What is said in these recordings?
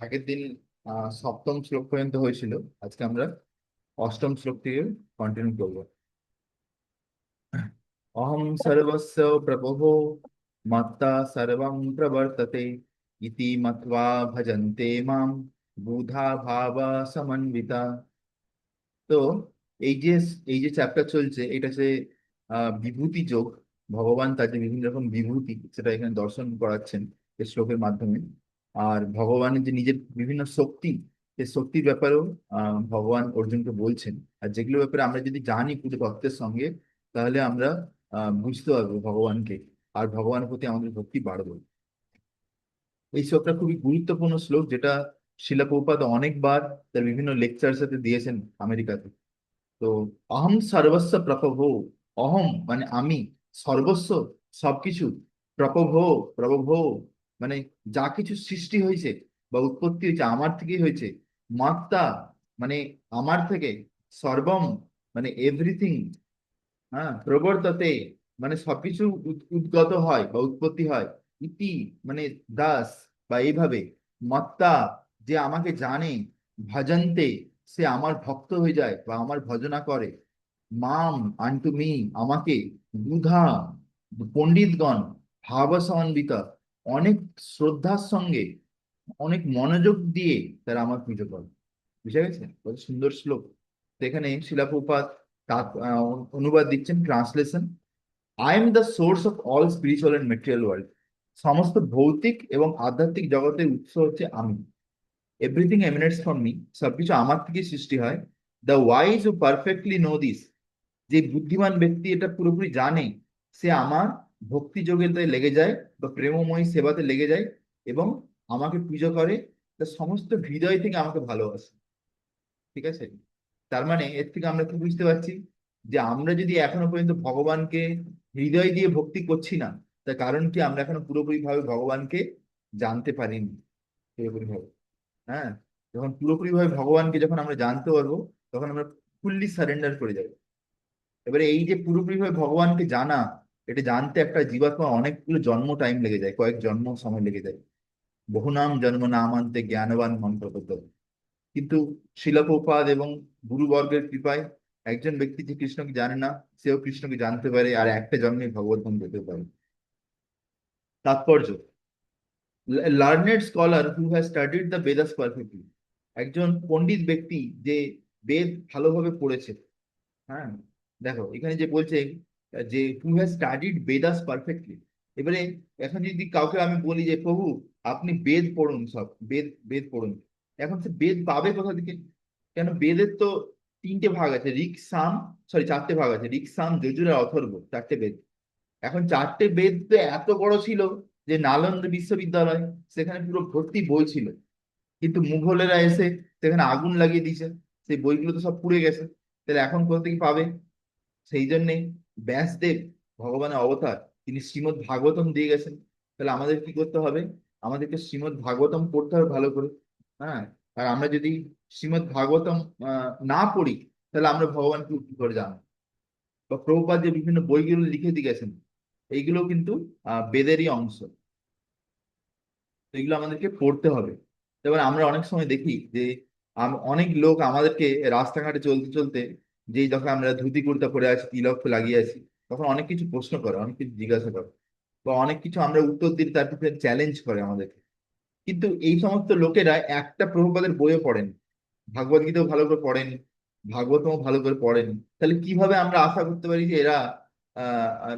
আগের দিন সপ্তম শ্লোক পর্যন্ত হয়েছিল। আজকে আমরা অষ্টম শ্লোক থেকে কন্টিনিউ করবো। অহং সর্বস্য প্রভুঃ মত্তা সর্বং প্রবর্ততে ইতি মত্বা ভজন্তে মাম বুধা ভাবা সমন্বিতা। তো এই যে এই যে চ্যাপ্টার চলছে, এটা যে বিভূতি যোগ, ভগবান তার যে বিভিন্ন রকম বিভূতি সেটা এখানে দর্শন করাচ্ছেন এই শ্লোকের মাধ্যমে। আর ভগবানের যে নিজের বিভিন্ন শক্তি, সেই শক্তির ব্যাপারেও ভগবান অর্জুনকে বলছেন। আর যেগুলো ব্যাপারে আমরা যদি জানি পুরো তত্ত্বের সঙ্গে, তাহলে আমরা বুঝতে পারবো ভগবানকে, আর ভগবানের প্রতি আমাদের ভক্তি বাড়বে। এই শ্লোকটা খুবই গুরুত্বপূর্ণ শ্লোক, যেটা শিলা প্রভুপাদ অনেকবার তার বিভিন্ন লেকচার সাথে দিয়েছেন আমেরিকাতে। তো অহম সর্বস্ব প্রভো, অহম মানে আমি, সর্বস্ব সবকিছু, প্রভো প্রভো মানে যা কিছু সৃষ্টি হয়েছে বা উৎপত্তি হয়েছে আমার থেকেই হয়েছে। মাত্তা মানে আমার থেকে, সর্বম মানে এভরিথিং, হ্যাঁ, প্রবর্ততে মানে সবকিছু উদ্গত হয় বা উৎপত্তি হয়। ইতি মানে দাস বা এইভাবে, মত্তা যে আমাকে জানে, ভজন্তে সে আমার ভক্ত হয়ে যায় বা আমার ভজনা করে, মাম আনটু মি আমাকে, বুধা পণ্ডিতগণ, ভাবসমন্বিত অনেক শ্রদ্ধার সঙ্গে, অনেক মনোযোগ দিয়ে তারা আমার পুজো করে। বুঝে গেছে কত সুন্দর শ্লোক। তো এখানে শিলা প্রভুপাদ অনুবাদ দিচ্ছেন, translation. I am the source of all spiritual and material world. সমস্ত ভৌতিক এবং আধ্যাত্মিক জগতের উৎস হচ্ছে আমি। এভরিথিং এমিনেটস ফ্রম মি, সবকিছু আমার থেকে সৃষ্টি হয়। The wise who perfectly know this, যে বুদ্ধিমান ব্যক্তি এটা পুরোপুরি জানে, সে আমার ভক্তি যোগেতে লেগে যায় বা প্রেমময়ী সেবাতে লেগে যায় এবং আমাকে পুজো করে, তার সমস্ত হৃদয় থেকে আমাকে ভালোবাসে। ঠিক আছে, তার মানে এর থেকে আমরা কি বুঝতে পারছি, যে আমরা যদি এখনো পর্যন্ত ভগবানকে হৃদয় দিয়ে ভক্তি করছি না, তার কারণ কি আমরা এখনো পুরোপুরি ভাবে ভগবানকে জানতে পারিনি। পুরোপুরি ভাবে, হ্যাঁ, যখন পুরোপুরি ভাবে ভগবানকে যখন আমরা জানতে পারবো, তখন আমরা ফুললি সারেন্ডার করে যাবো। এবারে এই যে পুরোপুরি ভাবে ভগবানকে জানা, এটা জানতে একটা জীবাত্মা অনেকগুলো জন্ম টাইম লেগে যায়, কয়েক জন্ম সময় লেগে যায়। বহুনাম জন্ম নামান্তে জ্ঞানবান মন্ত্র। কিন্তু শিলা প্রপাত এবং গুরুবর্গের কৃপায় একজন ব্যক্তি যে কৃষ্ণকে জানে না, সেও কৃষ্ণকে জানতে পারে, আর একটা জন্মে ভগবত ধাম যেতে পারে। তাৎপর্য: learned scholar who has studied the Vedas perfectly, একজন পণ্ডিত ব্যক্তি যে বেদ ভালোভাবে পড়েছে। হ্যাঁ, দেখো এখানে যে বলছে যে who has studied Vedas perfectly. এবারে এখন যদি কাউকে আমি বলি যে প্রভু আপনি বেদ পড়ুন, সব বেদ বেদ পড়ুন, এখন সে বেদ পাবে কোথা থেকে? কেন, বেদের তো তিনটে ভাগ আছে, ঋক সাম, সরি চারটে ভাগ আছে, ঋক সাম যজুর আর অথর্ব, চারটে বেদ। এখন চারটে বেদ তো এত বড় ছিল যে নালন্দা বিশ্ববিদ্যালয় সেখানে পুরো ভর্তি বই ছিল, কিন্তু মুঘলেরা এসে সেখানে আগুন লাগিয়ে দিয়েছে, সেই বইগুলো তো সব পুড়ে গেছে। তাহলে এখন কোথা থেকে পাবে? সেই জন্যে ব্যাসদেব, ভগবানের অবতার, তিনি শ্রীমদ্ ভাগবতম দিয়ে গেছেন। তাহলে আমাদের কি করতে হবে? আমাদেরকে শ্রীমদ্ ভাগবতম পড়তে হবে ভালো করে। হ্যাঁ, আর আমরা যদি শ্রীমদ্ ভাগবতম না পড়ি, তাহলে আমরা ভগবানকে কি করে জানবো? বা প্রভুপাদ যে বিভিন্ন বইগুলো লিখে দিয়ে গেছেন, এইগুলো কিন্তু বেদেরই অংশ। তো এগুলো আমাদেরকে পড়তে হবে। এবার আমরা অনেক সময় দেখি যে অনেক লোক আমাদেরকে রাস্তাঘাটে চলতে চলতে, যে যখন আমরা ধুতি কুর্তা পরে আছি, তিলক লাগিয়ে আছি, তখন অনেক কিছু প্রশ্ন করে, অনেক কিছু জিজ্ঞাসা করে, বা অনেক কিছু আমরা উত্তর দিই, তার পিছনে চ্যালেঞ্জ করে আমাদেরকে। কিন্তু এই সমস্ত লোকেরা একটা প্রভুপাদের বইও পড়েন, ভাগবত গীতাও ভালো করে পড়েন, ভাগবতও ভালো করে পড়েন। তাহলে কিভাবে আমরা আশা করতে পারি যে এরা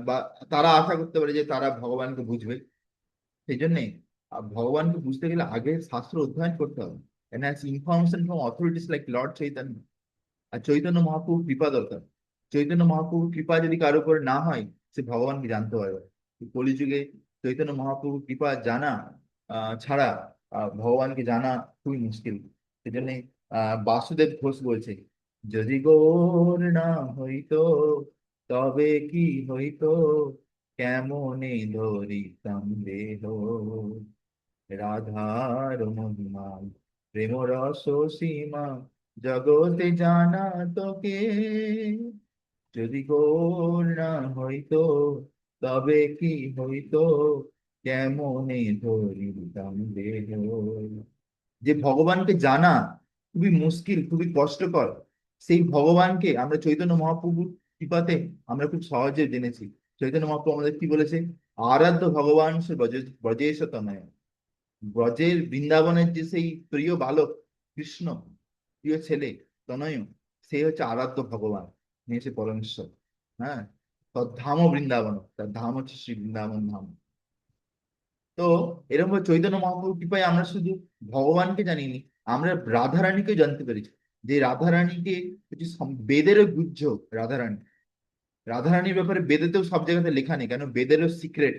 বা তারা আশা করতে পারে যে তারা ভগবানকে বুঝবে? সেই জন্যে ভগবানকে বুঝতে গেলে আগে শাস্ত্র অধ্যয়ন করতে হবে, and has information from authorities like lord Chaitanya. আর চৈতন্য মহাপ্রভুর কৃপা দরকার। চৈতন্য মহাপ্রভুর কৃপা যদি কারো উপরে না হয়, সে ভগবানকে জানতে পারবে না। এই কলিযুগে চৈতন্য মহাপ্রভুর কৃপা জানা ছাড়া ভগবানকে জানা খুবই মুশকিল। সেজন্য বাসুদেব ঘোষ বলছে, যদি গৌর না হইতো তবে কি হইতো, কেমনে ধরিতাম দেহ, রাধার মহিমা প্রেম রস সীমা জগতে জানা তোকে, যদি গৌর না হইতো তবে কি হইতো, কেমনে ধরিতাম দেহ। যে ভগবানকে জানা খুবই মুশকিল, খুবই কষ্টকর, সেই ভগবানকে আমরা চৈতন্য মহাপ্রভুর কৃপাতে আমরা খুব সহজে জেনেছি। চৈতন্য মহাপ্রভু আমাদের কি বলেছে? আরাধ্য ভগবান সে ব্রজেশ তনয়। ব্রজের বৃন্দাবনের যে সেই প্রিয় বালক কৃষ্ণ, প্রিয় ছেলে তনয়, সে হচ্ছে আরাধ্য ভগবান, তিনি হচ্ছে পরমেশ্বর। হ্যাঁ, তদ্ধাম বৃন্দাবন, তার ধাম হচ্ছে শ্রী বৃন্দাবন ধাম। তো এরকম ভাবে চৈতন্য মহাপ্রভু কৃপায় আমরা শুধু ভগবানকে জানিনি, আমরা রাধারানীকেও জানতে পেরেছি। যে রাধারানীকে হচ্ছে বেদেরও গুহ্য রাধারানী। রাধারানীর ব্যাপারে বেদেতেও সব জায়গাতে লেখা নেই, কেন বেদেরও সিক্রেট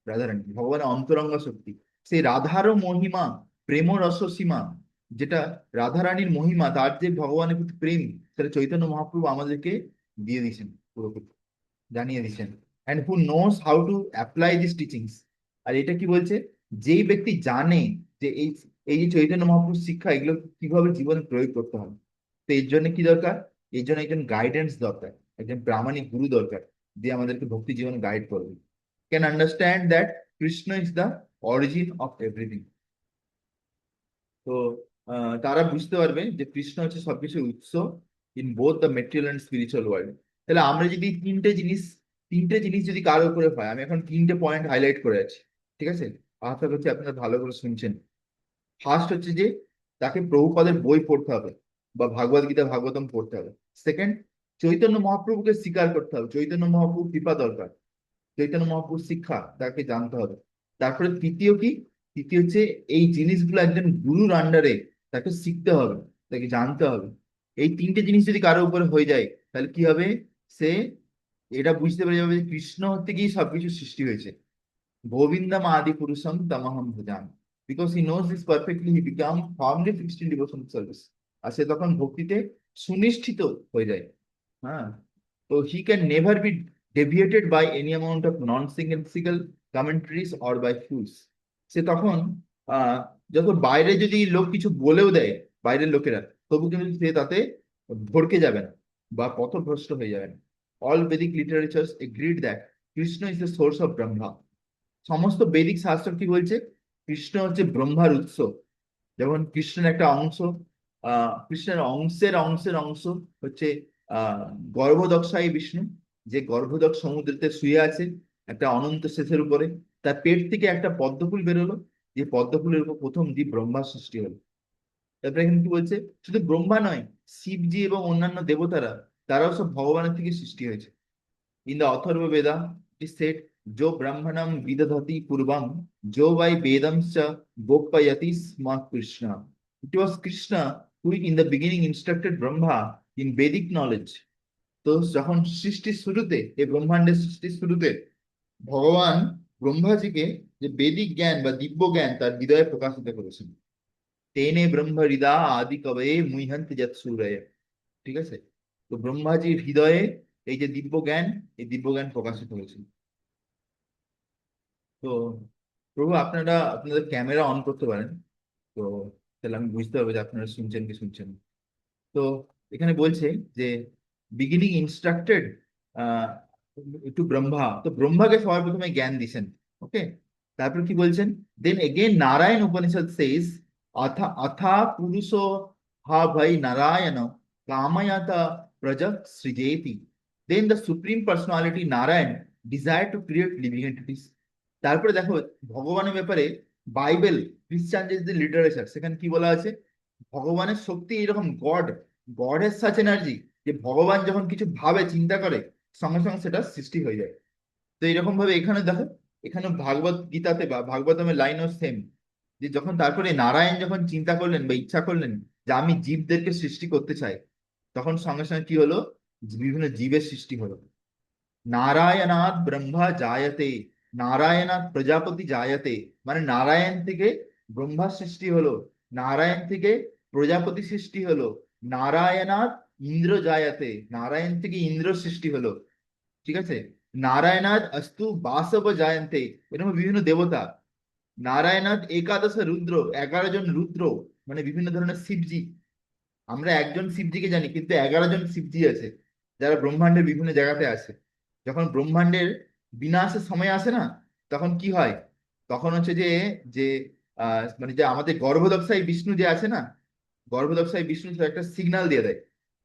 রাধারানী ভগবানের অন্তরঙ্গ শক্তি। সেই রাধারও মহিমা, প্রেম রস সীমা, যেটা রাধারানীর মহিমা, তার যে ভগবানের প্রতি প্রেম, সেটা চৈতন্য মহাপ্রভু আমাদেরকে দিয়ে দিয়েছেন, পুরোপুরি জানিয়ে দিচ্ছেন। And who knows how to apply this teachings. আর এটা কি বলছে? যেই ব্যক্তি জানে যে এই এই যে চৈতন্য মহাপ্রভুর শিক্ষা, এগুলো কিভাবে জীবনে প্রয়োগ করতে হবে, তো এর জন্য কি দরকার? এর জন্য একজন গাইডেন্স দরকার, একজন প্রামাণিক গুরু দরকার, যে আমাদেরকে ভক্তি জীবনে গাইড করবে। Can understand that Krishna is the origin of everything. তো তারা বুঝতে পারবে যে কৃষ্ণ হচ্ছে সবকিছুর উৎস, in both the material and spiritual world. তাহলে আমরা যদি তিনটে জিনিস যদি কারো উপরে হয়, আমি এখন তিনটে পয়েন্ট হাইলাইট করে আছি, ঠিক আছে? আশা করছি আপনারা ভালো করে শুনছেন। ফার্স্ট হচ্ছে যে তাকে প্রভুপাদের বই পড়তে হবে, বা ভাগবত গীতা ভাগবতম পড়তে হবে। সেকেন্ড, চৈতন্য মহাপ্রভুকে স্বীকার করতে হবে, চৈতন্য মহাপ্রভু কৃপা দরকার, চৈতন্য মহাপ্রভুর শিক্ষা তাকে জানতে হবে। তারপরে তৃতীয় কি? তৃতীয় হচ্ছে এই জিনিসগুলো একজন গুরুর আন্ডারে তাকে শিখতে হবে, তাকে জানতে হবে। এই তিনটে জিনিস যদি কারোর উপরে হয়ে যায়, তাহলে কি হবে? সে এটা বুঝতে পেরে যাবে যে কৃষ্ণ হতে গিয়ে সবকিছু সৃষ্টি হয়েছে। গোবিন্দম আদি পুরুষম তমহম ভজান। Because he knows this perfectly, he became firmly fixed in devotion service. আর সে তখন ভক্তিতে সুনিষ্ঠিত হয়ে যায়। হ্যাঁ, তো he can never be deviated by any amount of non-sensical commentaries or by fools. সে তখন আহ যখন বাইরে যদি লোক কিছু বলেও দেয়, বাইরের লোকেরা, তবু কিন্তু সে তাতে ভড়কে যাবে না বা পথভ্রষ্ট হয়ে যাবে না। All Vedic literatures agreed that Krishna is the source of Brahma. সমস্ত বৈদিক শাস্ত্র কি বলছে? কৃষ্ণ হচ্ছে ব্রহ্মার উৎস। যেমন কৃষ্ণের একটা অংশ, কৃষ্ণের অংশের অংশের অংশ হচ্ছে আহ গর্ভদক্ষায় বিষ্ণু, যে গর্ভদক্ষ সমুদ্রেতে শুয়ে আছে একটা অনন্ত শেষের উপরে। তার পেট থেকে একটা পদ্মফুল বেরোলো, যে পদ্মফুলের উপর প্রথম দ্বীপ ব্রহ্মার সৃষ্টি হলো। তারপরে এখানে কি বলছে? শুধু ব্রহ্মা নয়, শিবজি এবং অন্যান্য দেবতারা, তারাও সব ভগবানের থেকে সৃষ্টি হয়েছে। In the Atharva Veda, it is said, Jo Brahmanam Vidadhati Purvam, Jo Vai Vedam Cha Gopayati Sma Krishna. It was Krishna who in the beginning instructed Brahma in Vedic knowledge. তো যখন সৃষ্টির শুরুতে, এই ব্রহ্মাণ্ডের সৃষ্টির শুরুতে ভগবান ব্রহ্মাজিকে যে বেদিক জ্ঞান বা দিব্য জ্ঞান তার হৃদয়ে প্রকাশিত করেছেন। তেনে ব্রহ্ম হৃদা আদি কবয়ে মুহ্যন্তি যৎ সূরয়। ঠিক আছে? তো ব্রহ্মাজির হৃদয়ে এই যে দিব্য জ্ঞান, এই দিব্য জ্ঞান প্রকাশিত হয়েছে। তো প্রভু, আপনারা আপনাদের ক্যামেরা অন করতে পারেন, তো তাহলে আমি বুঝতে পারবো যে আপনারা শুনছেন কি শুনছেন না। তো এখানে বলছে যে বিগিনিং ইনস্ট্রাক্টেড টু ব্রহ্মা, তো ব্রহ্মাকে সবার প্রথমে জ্ঞান দিছেন। ওকে, তারপর কি বলছেন? Then again Narayana Upanishad says অথা অথা পুরুষ হা ভাই নারায়ণ কাময়াতা প্রজা সৃজেতি। Then the supreme personality Narayana desire to create living entities. তারপরে দেখো ভগবানের ব্যাপারে বাইবেল, খ্রিস্টান যে লিটারেচার, সেখানে কি বলা আছে? ভগবানের শক্তি এরকম, গড হ্যাজ সাচ এনার্জি, যে ভগবান যখন কিছু ভাবে চিন্তা করে, সঙ্গে সঙ্গে সেটা সৃষ্টি হয়ে যায়। তো এরকম ভাবে এখানে দেখো, এখানে ভাগবত গীতাতে বা ভাগবতমের লাইনও সেম, যে যখন তারপরে নারায়ণ যখন চিন্তা করলেন বা ইচ্ছা করলেন যে আমি জীবদেরকে সৃষ্টি করতে চাই, তখন সঙ্গে সঙ্গে কি হলো? বিভিন্ন জীবের সৃষ্টি হলো। নারায়ণাৎ ব্রহ্মা জায়তে, নারায়ণাৎ প্রজাপতি জায়তে, মানে নারায়ণ থেকে ব্রহ্মা সৃষ্টি হলো, নারায়ণ থেকে প্রজাপতি সৃষ্টি হলো, নারায়ণাৎ ইন্দ্র জায়তে, নারায়ণ থেকে ইন্দ্র সৃষ্টি হলো। ঠিক আছে? নারায়ণাৎ অস্তু বাসব জায়ন্তে, এরকম বিভিন্ন দেবতা। নারায়ণাৎ একাদশ রুদ্র, 11 জন রুদ্র, মানে বিভিন্ন ধরনের শিবজি। আমরা একজন শিবজিকে জানি, কিন্তু 11 জন শিবজি আছে, যারা ব্রহ্মাণ্ডের বিভিন্ন জায়গাতে আছে। যখন ব্রহ্মাণ্ডের বিনাশের সময় আসে না, তখন কি হয়? তখন হচ্ছে যে যে মানে যে আমাদের গর্ভদক্ষায় বিষ্ণু যে আছে না, গর্ভদক্ষায় বিষ্ণু তো একটা সিগন্যাল দিয়ে দেয়,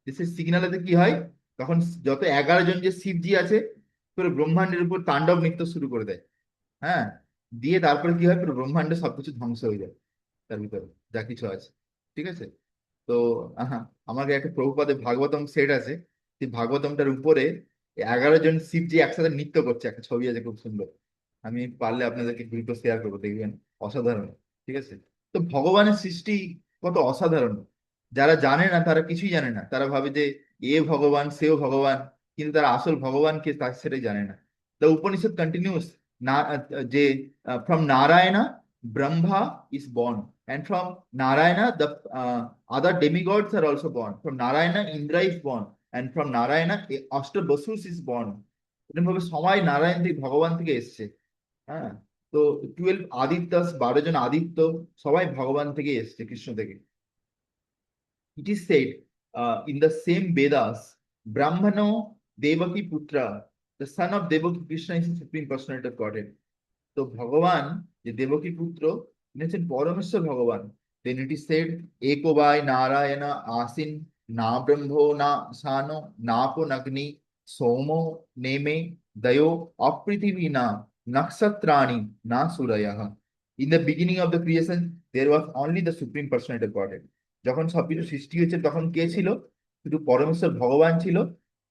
যে সেই সিগন্যালেতে কি হয়, তখন যত 11 জন যে শিবজি আছে পুরো ব্রহ্মাণ্ডের উপর তাণ্ডব নৃত্য শুরু করে দেয়। হ্যাঁ, দিয়ে তারপরে কি হয়, পুরো ব্রহ্মাণ্ডে সবকিছু ধ্বংস হয়ে যায় তার ভিতরে যা কিছু আছে। ঠিক আছে। তো আহা, আমাকে একটা প্রভুপাদের ভাগবতম সেট আছে, সেই ভাগবতমটার উপরে 11 জন শিবজি একসাথে নৃত্য করছে, একটা ছবি আছে খুব সুন্দর। আমি পারলে আপনাদেরকে দুটো শেয়ার করবো, দেখবেন অসাধারণ। ঠিক আছে। তো ভগবানের সৃষ্টি কত অসাধারণ। যারা জানে না তারা কিছুই জানে না, তারা ভাবে যে এ ভগবান সেও ভগবান, কিন্তু তারা আসল ভগবানকে তার সেটাই জানে না। দ্য উপনিষদ কন্টিনিউস না, যে from Narayana Brahma is born, and from Narayana the other demigods are also born. From Narayana Indra is born, and from Narayana Ashtabasus is born. এরকম ভাবে সবাই নারায়ণ থেকে ভগবান থেকে এসছে। হ্যাঁ। তো 12 আদিত্য, 12 জন আদিত্য সবাই ভগবান থেকে এসছে, কৃষ্ণ থেকে। It is said in the same Vedas, Brahmano Devaki Putra, the son of Devaki Krishna is the supreme personality of Godhead. তো ভগবান যে দেবকী পুত্র, তিনি হচ্ছেন পরমেশ্বর ভগবান। দেন ইট ইজ সেড, एको বাই নারায়ণ আসিন, না ব্রহ্ম না সানো, না নগ্নি সোমো নেমে দয়ো অপৃথিবী না নক্ষত্রাণি না সূরয়ঃ। In the beginning of the creation there was only the supreme personality of godhead. যখন সবকিছু সৃষ্টি হয়েছে তখন কে ছিল? শুধু পরমেশ্বর ভগবান ছিল।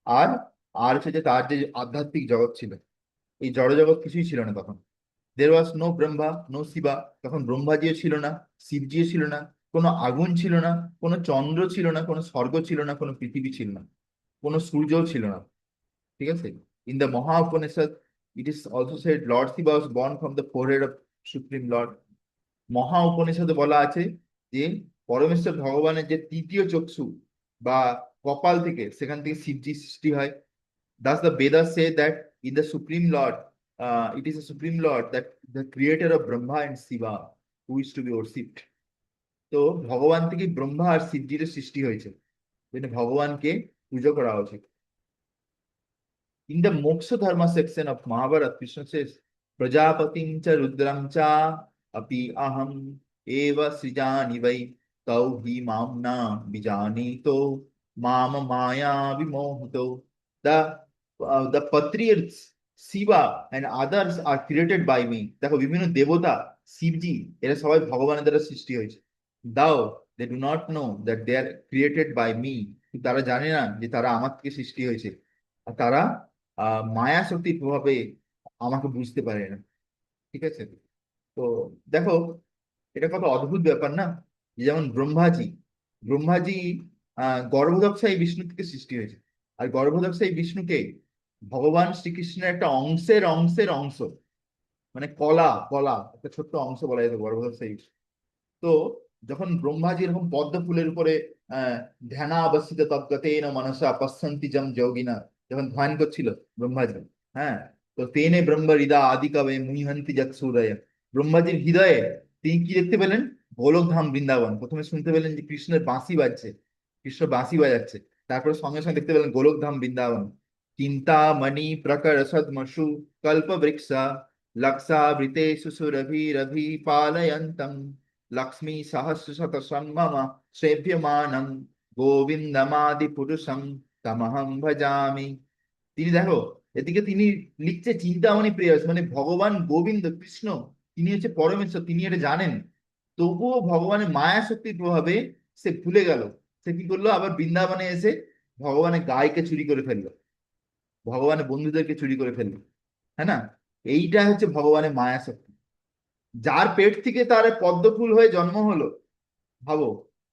আর আর হচ্ছে যে তার যে আধ্যাত্মিক জগৎ ছিল, এই জড় জগৎ কিছুই ছিল না তখন। There was no Brahma no Shiva, তখন ব্রহ্মাজিও ছিল না, শিবজিও ছিল না, কোনো আগুন ছিল না, কোনো চন্দ্র ছিল না, কোনো স্বর্গ ছিল না, কোনো পৃথিবী ছিল না, কোনো সূর্যও ছিল না। ঠিক আছে। In the Maha Upanishad it is also said lord Shiva was born from the forehead of supreme lord. Maha উপনিষদে বলা আছে যে পরমেশ্বর ভগবানের যে তৃতীয় চক্ষু বা কপাল থেকে, সেখান থেকে শিবজি সৃষ্টি হয়। Thus, the Vedas say that in the Supreme Lord, it is the Supreme Lord that the creator of Brahma and Shiva who is to be worshipped. তো ভগবান থেকে ব্রহ্মা আর শিবজির সৃষ্টি হয়েছে, যেটা ভগবানকে পুজো করা উচিত। In the Moksha Dharma section of Mahabharata, Krishna says, Prajapatim cha rudram cha api aham eva srijani vai tau hi mamna bijanito mama maya vimohito. The patriarchs, Shiva and others are created by me. দেখো বিভিন্ন দেবতা, শিবজি, এরা সবাই ভগবানের দ্বারা সৃষ্টি হয়েছে। দাও, they do not know that they are created by me. তারা জানে না যে তারা আমার থেকে সৃষ্টি হয়েছে। আর তারা মায়া শক্তির প্রভাবে আমাকে বুঝতে পারে না। ঠিক আছে। তো দেখো, এটা কত অদ্ভুত ব্যাপার না, যে যেমন ব্রহ্মাজি, ব্রহ্মাজি গর্ভদক্ষায় বিষ্ণু থেকে সৃষ্টি হয়েছে। আর গর্ভদক্ষায় বিষ্ণুকে ভগবান শ্রীকৃষ্ণের একটা অংশের অংশের অংশ, মানে কলা কলা একটা ছোট্ট অংশ বলা যেত গর্ভদক্ষায়। তো যখন ব্রহ্মাজি এরকম পদ্ম ফুলের উপরে ধ্যানা অবস্থিত তদ্গতেন মনসা পশ্যন্তি যম যোগিনা, যখন ধ্যান করছিল ব্রহ্মাজি, হ্যাঁ, তো তেনে ব্রহ্ম হৃদা আদি কবে মুহন্তি যৎ সূরয়। ব্রহ্মাজির হৃদয়ে তিনি কি দেখতে পেলেন? গোলকধাম বৃন্দাবন। প্রথমে শুনতে পেলেন যে কৃষ্ণের বাঁশি বাজছে, কৃষ্ণ বাঁশি বাজাচ্ছে। তারপরে সঙ্গে সঙ্গে দেখতে পেলেন গোলকধাম বৃন্দাবন। চিন্তামণি প্রকর সদ্মসু কল্প বৃক্ষ লক্ষাবৃতেষু সুরভিরভি পালয়ন্তম লক্ষ্মী সহস্র শত সম্ভব সেভ্যমানম গোবিন্দমাদি পুরুষম তমহং ভজামি। তিনি দেখো, এদিকে তিনি লিখছে চিন্তামণি প্রেয়স, মানে ভগবান গোবিন্দ কৃষ্ণ, তিনি হচ্ছে পরমেশ্বর, তিনি এটা জানেন। তবুও ভগবানের মায়া শক্তির প্রভাবে সে ভুলে গেল। সে কি করলো? আবার বৃন্দাবনে এসে ভগবানের গায়কে চুরি করে ফেললো, ভগবানের বন্ধুদেরকে চুরি করে ফেললো। হ্যাঁ না? এইটা হচ্ছে ভগবানের মায়া শক্তি। যার পেট থেকে তার পদ্ম ফুল হয়ে জন্ম হলো, ভাবো,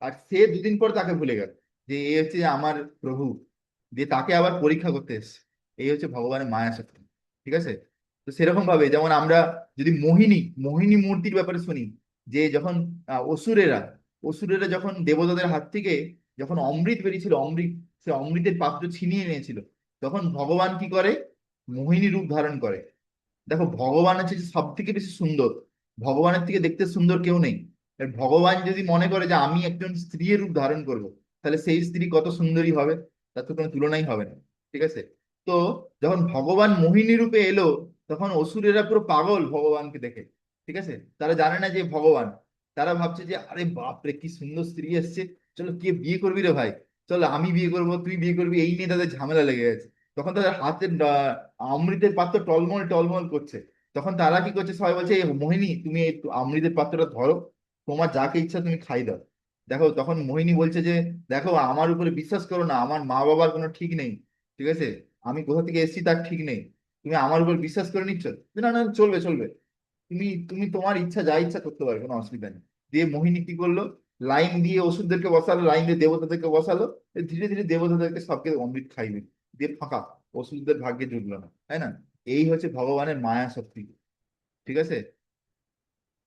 আর সে দুদিন পর তাকে ভুলে গেল যে এ হচ্ছে আমার প্রভু, দিয়ে তাকে আবার পরীক্ষা করতে এসছে। এই হচ্ছে ভগবানের মায়া শক্তি। ঠিক আছে। তো সেরকম ভাবে যেমন আমরা যদি মোহিনী মোহিনী মূর্তির ব্যাপারে শুনি, যে যখন অসুরেরা অসুরেরা যখন দেবতাদের হাত থেকে যখন অমৃত বেরিয়েছিল, অমৃত, সে অমৃতের পাত্র ছিনিয়ে নিয়েছিল, তখন ভগবান কি করে? মোহিনী রূপ ধারণ করে। দেখো, ভগবান হচ্ছে সব থেকে বেশি সুন্দর, ভগবানের থেকে দেখতে সুন্দর কেউ নেই। এবার ভগবান যদি মনে করে যে আমি একজন স্ত্রীর রূপ ধারণ করব, তাহলে সেই স্ত্রী কত সুন্দরী হবে, তার তো কোনো তুলনাই হবে না। ঠিক আছে। তো যখন ভগবান মোহিনী রূপে এলো, তখন অসুরেরা পুরো পাগল ভগবানকে দেখে। ঠিক আছে, তারা জানে না যে ভগবান। তারা ভাবছে যে আরে বাপ রে কি সুন্দর স্ত্রী এসছে, চলো কে বিয়ে করবি রে ভাই, চলো আমি বিয়ে করবো তুই বিয়ে করবি, এই নিয়ে তাদের ঝামেলা লেগে গেছে। তখন তাদের হাতের অমৃতের পাত্র টলমল টলমল করছে। তখন তারা কি করছে, সবাই বলছে "এই মোহিনী তুমি এই অমৃতের পাত্রটা ধরো, তোমার যাকে ইচ্ছা তুমি খাই দাও"। দেখো তখন মোহিনী বলছে যে দেখো আমার উপরে বিশ্বাস করো না, আমার মা বাবার কোনো ঠিক নেই, ঠিক আছে, আমি কোথা থেকে এসেছি তার ঠিক নেই, তুমি আমার উপর বিশ্বাস করে নিচ্ছ। না না চলবে চলবে, তুমি তুমি তোমার ইচ্ছা যা ইচ্ছা করতে পারবে, কোনো অসুবিধা নেই। দিয়ে মোহিনী কি করলো, লাইন দিয়ে ওষুধদেরকে বসালো, লাইন দিয়ে দেবতাদেরকে বসালো, ধীরে ধীরে দেবতাদেরকে সবকে অমৃত খাইবে, দিয়ে ফাঁকা, ওষুধদের ভাগ্যে জুটলো না, তাই না? এই হচ্ছে ভগবানের মায়া শক্তি, ঠিক আছে।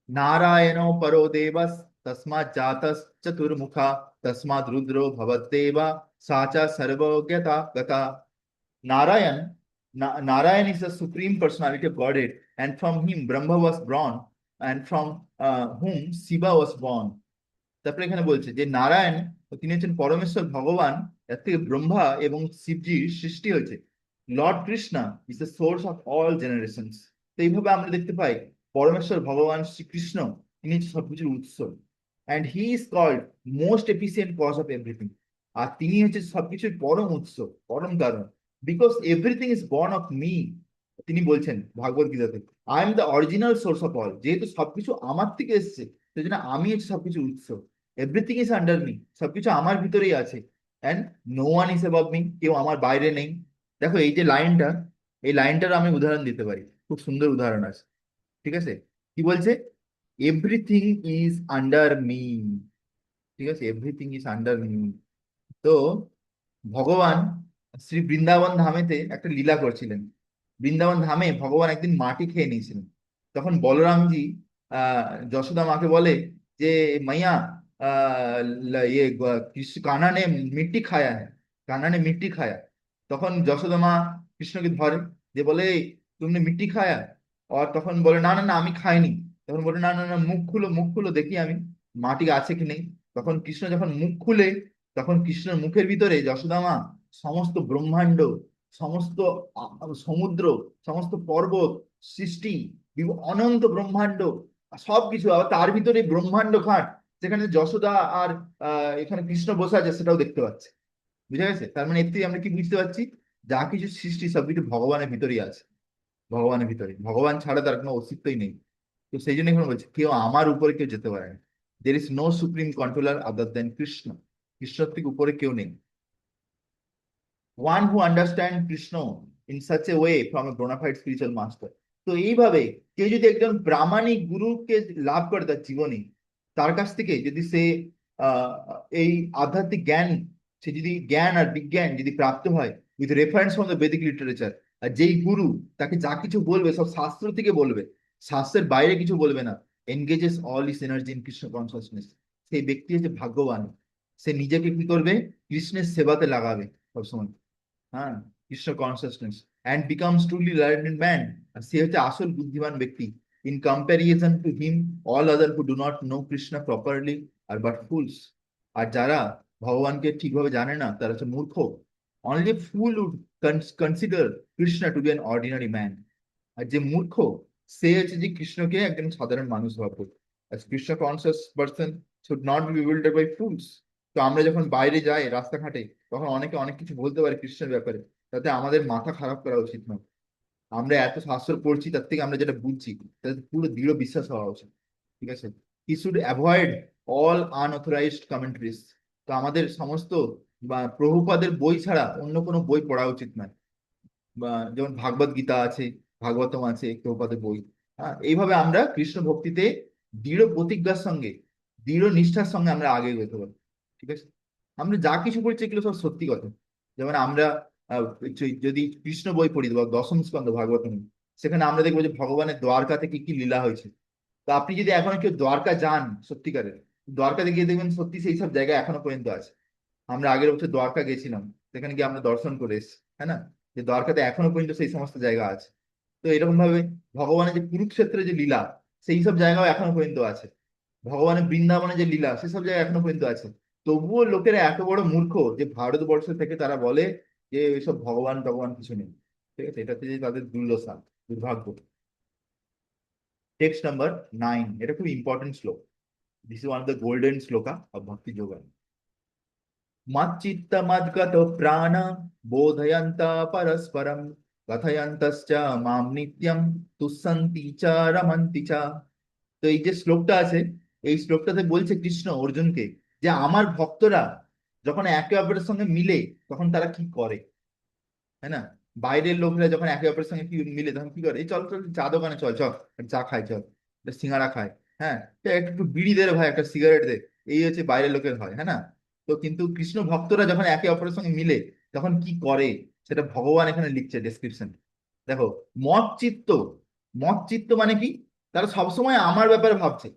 নারায়ণ পরো দেবস তস্মাৎ জাতস চতুর্মুখা তস্মাৎ রুদ্রো ভবদ্দেবা such a সর্বজ্ঞতা গতা। Narayan, Narayan is the supreme personality of Godhead, and from him Brahma was born, and from whom Shiva was born. তারপরে এখানে বলছে যে নারায়ণ তিনি হচ্ছেন পরমেশ্বর ভগবান, এর থেকে ব্রহ্মা এবং শিবজির সৃষ্টি হয়েছে। Lord Krishna is the source of all generations. তো এইভাবে আমরা দেখতে পাই পরমেশ্বর ভগবান শ্রীকৃষ্ণ তিনি হচ্ছে সবকিছুর উৎস, and he is called most efficient cause of everything. আর তিনি হচ্ছে সবকিছুর পরম উৎস, পরম কারণ। Because everything is born of me, তিনি বলছেন ভাগবত গীতাতে, I am the original source of all. যেহেতু সবকিছু আমার থেকে এসছে, সেই জন্য আমি হচ্ছে সবকিছুর উৎস। এভরিথিং ইজ আন্ডার মি, সবকিছু আমার ভিতরেই আছে। And no one is above me, কেউ আমার বাইরে নেই। দেখো এই যে লাইনটা, এই লাইনটার আমি উদাহরণ দিতে পারি, খুব সুন্দর উদাহরণ আছে, ঠিক আছে। কি বলছে, এভরিথিং ইজ আন্ডার মি, ঠিক আছে, এভরিথিং ইজ আন্ডার মি। তো ভগবান শ্রী বৃন্দাবন ধামেতে একটা লীলা করছিলেন। বৃন্দাবন ধামে ভগবান একদিন মাটি খেয়ে নিয়েছিলেন। তখন বলরামজি যশোদা মাকে বলে যে মাইয়া কৃষ্ণ কাन्हा ने मिट्टी खाया है, कान्हा ने मिट्टी खाया। তখন যশোদা মা কৃষ্ণকে ধরে, যে বলে तुमने मिट्टी खाया। আর তখন বলে না না না আমি খাইনি। তখন বলে না না না মুখ খুলো, মুখ খুলো দেখি আমি মাটি আছে কি নেই। তখন কৃষ্ণ যখন মুখ খুলে, তখন কৃষ্ণের মুখের ভিতরে যশোদা মা সমস্ত ব্রহ্মাণ্ড, সমস্ত সমুদ্র, সমস্ত পর্বত সৃষ্টি, অনন্ত ব্রহ্মাণ্ড সবকিছু, আবার তার ভিতরে ব্রহ্মাণ্ড ঘাট, যেখানে যশোদা আর এখানে কৃষ্ণ বসে আছে সেটাও দেখতে পাচ্ছে। বুঝা গেছে? তার মানে এর থেকে আমরা কি বুঝতে পারছি, যা কিছু সৃষ্টি সবকিছু ভগবানের ভিতরেই আছে, ভগবানের ভিতরে, ভগবান ছাড়া তার কোনো অস্তিত্বই নেই। তো সেই জন্য এখন বলছে কেউ আমার উপরে কেউ যেতে পারে না। There is no supreme controller other than Krishna, কৃষ্ণর থেকে উপরে কেউ নেই। One who understand Krishna in such a way from a bona fide spiritual master. তো এইভাবে কেউ যদি একজন প্রামাণিক গুরুকে লাভ করে তার জীবনে, তার কাছ থেকে যদি সে আহ এই আধ্যাত্মিক জ্ঞান, সে যদি জ্ঞান আর বিজ্ঞান যদি প্রাপ্ত হয় with reference from the Vedic literature, আর যেই গুরু তাকে যা কিছু বলবে সব শাস্ত্র থেকে বলবে, শাস্ত্রের বাইরে কিছু বলবে না, engages all his energy in Krishna consciousness, সেই ব্যক্তি হচ্ছে ভাগ্যবান। সে নিজেকে কি করবে, কৃষ্ণের সেবাতে লাগাবে সবসময়, হ্যাঁ, Krishna consciousness, and becomes truly learning man. আর সে হচ্ছে আসল বুদ্ধিমান ব্যক্তি। In comparison to him all other who do not know Krishna properly are but fools. আর যারা ভগবানকে ঠিকভাবে জানে না তারা হচ্ছে মূর্খ। Only fool would consider Krishna to be an ordinary man. আর যে মূর্খ সে হচ্ছে যে কৃষ্ণকে একজন সাধারণ মানুষ ভাববে। Krishna conscious person should not be bewildered by fools. তো আমরা যখন বাইরে যাই রাস্তাঘাটে, তখন অনেকে অনেক কিছু বলতে পারে কৃষ্ণের ব্যাপারে, তাতে আমাদের মাথা খারাপ করা উচিত নয়। আমরা এত শাস্ত্র পড়ছি, তার থেকে আমরা যেটা বুঝছি তাতে পুরো দৃঢ় বিশ্বাস হওয়া উচিত, ঠিক আছে। He should avoid all unauthorised commentaries. তো আমাদের সমস্ত বা প্রভুপাদের বই ছাড়া অন্য কোনো বই পড়া উচিত নয়। বা যেমন ভাগবত গীতা আছে, ভাগবতম আছে, প্রভুপাদের বই। হ্যাঁ, এইভাবে আমরা কৃষ্ণ ভক্তিতে দৃঢ় প্রতিজ্ঞার সঙ্গে, দৃঢ় নিষ্ঠার সঙ্গে আমরা আগে এগোতে পারি, ঠিক আছে। আমরা যা কিছু পড়ছি এগুলো সব সত্যি কথা। যেমন আমরা আহ, যদি কৃষ্ণ বই পড়ি বা দশম স্কন্ধ ভাগবতম, সেখানে আমরা দেখবো যে ভগবানের দ্বারকাতে কি কি লীলা হয়েছে। তো আপনি যদি এখনো কেউ দ্বারকা যান সত্যিকারের, দ্বারকাতে গিয়ে দেখবেন সত্যি সেই সব জায়গা এখনো পর্যন্ত আছে। আমরা আগের বছর দ্বারকা গেছিলাম, সেখানে গিয়ে আমরা দর্শন করে এসেছি, হ্যাঁ না, যে দ্বারকাতে এখনো পর্যন্ত সেই সমস্ত জায়গা আছে। তো এরকম ভাবে ভগবানের যে কুরুক্ষেত্রে যে লীলা, সেই সব জায়গাও এখনো পর্যন্ত আছে। ভগবানের বৃন্দাবনে যে লীলা সেসব জায়গা এখনো পর্যন্ত আছে। তবুও লোকেরা এত বড় মূর্খ যে ভারতবর্ষ থেকে তারা বলে যে এসব ভগবান ভগবান কিছু নেই, ঠিক আছে। এটা হচ্ছে যে তাদের দুর্দশা, দুর্ভাগ্য। টেক্সট নাম্বার 9, এটা খুব ইম্পর্টেন্ট শ্লোক। This is one of the golden শ্লোকা of ভক্তি যোগা। মচ্চিত্তমদ্গত প্রাণ বোধয়ন্ত পরস্পরম কথয়ন্তশ্চ মাম নিত্যম তুষ্যন্তি চ রমন্তি চ। তো এই যে শ্লোকটা আছে, এই শ্লোকটাতে বলছে কৃষ্ণ অর্জুনকে যে আমার ভক্তরা যখন একে অপরের সঙ্গে মিলে তখন তারা কি করে, তাই না? বাইরের লোকরা যখন একে অপরের সঙ্গে কি মিলে তখন কি করে, এই চল চল চা দোকানে চল, চল চা খাই, চল একটা সিঙ্গাড়া খাই, হ্যাঁ একটু একটু বিড়ি দে রে ভাই, একটা সিগারেট দে। এই হচ্ছে বাইরের লোকের হয়, হ্যাঁ না? তো কিন্তু কৃষ্ণ ভক্তরা যখন একে অপরের সঙ্গে মিলে তখন কি করে, সেটা ভগবান এখানে লিখছে ডেসক্রিপশন। দেখো, মত চিত্ত, মত চিত্ত মানে কি, তারা সবসময় আমার ব্যাপারে ভাবছে,